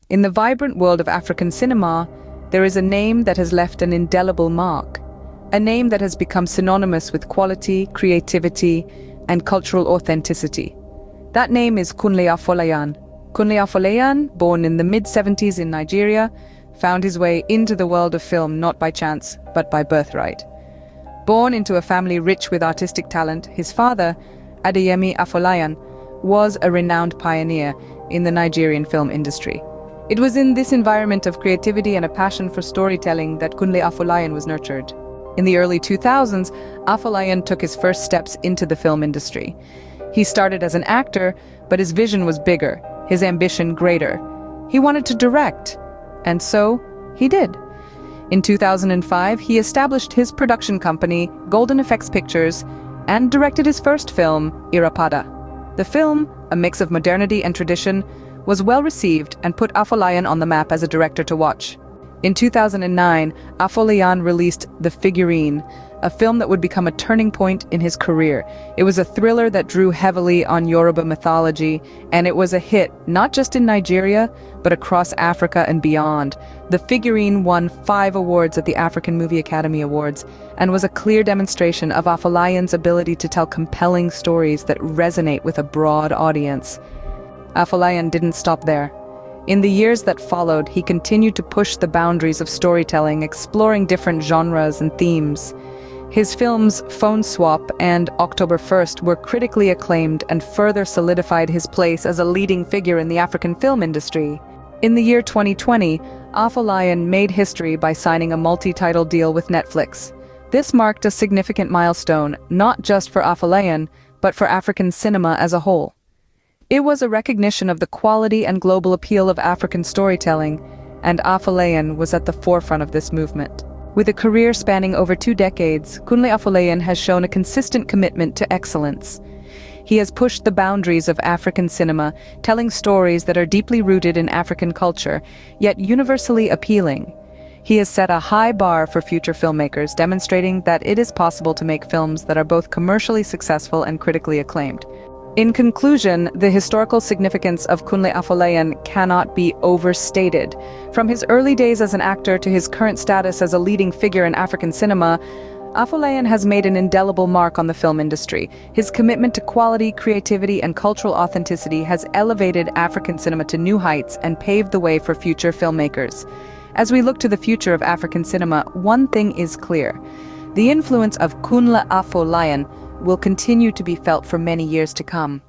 In the vibrant world of African cinema, there is a name that has left an indelible mark, a name that has become synonymous with quality, creativity, and cultural authenticity. That name is Kunle Afolayan. Kunle Afolayan, born in the mid-70s in Nigeria, found his way into the world of film not by chance, but by birthright. Born into a family rich with artistic talent, his father, Adeyemi Afolayan, was a renowned pioneer in the Nigerian film industry. It was in this environment of creativity and a passion for storytelling that Kunle Afolayan was nurtured. In the early 2000s, Afolayan took his first steps into the film industry. He started as an actor, but his vision was bigger, his ambition greater. He wanted to direct, and so he did. In 2005, he established his production company, Golden Effects Pictures, and directed his first film, Irapada. The film, a mix of modernity and tradition, was well received and put Afolayan on the map as a director to watch. In 2009, Afolayan released The Figurine, a film that would become a turning point in his career. It was a thriller that drew heavily on Yoruba mythology, and it was a hit not just in Nigeria, but across Africa and beyond. The Figurine won 5 awards at the African Movie Academy Awards and was a clear demonstration of Afolayan's ability to tell compelling stories that resonate with a broad audience. Afolayan didn't stop there. In the years that followed, he continued to push the boundaries of storytelling, exploring different genres and themes. His films Phone Swap and October 1st were critically acclaimed and further solidified his place as a leading figure in the African film industry. In the year 2020, Afolayan made history by signing a multi-title deal with Netflix. This marked a significant milestone, not just for Afolayan, but for African cinema as a whole. It was a recognition of the quality and global appeal of African storytelling, and Afolayan was at the forefront of this movement. With a career spanning over 2 decades, Kunle Afolayan has shown a consistent commitment to excellence. He has pushed the boundaries of African cinema, telling stories that are deeply rooted in African culture, yet universally appealing. He has set a high bar for future filmmakers, demonstrating that it is possible to make films that are both commercially successful and critically acclaimed. In conclusion, the historical significance of Kunle Afolayan cannot be overstated. From his early days as an actor to his current status as a leading figure in African cinema, Afolayan has made an indelible mark on the film industry. His commitment to quality, creativity, and cultural authenticity has elevated African cinema to new heights and paved the way for future filmmakers. As we look to the future of African cinema, one thing is clear. The influence of Kunle Afolayan will continue to be felt for many years to come.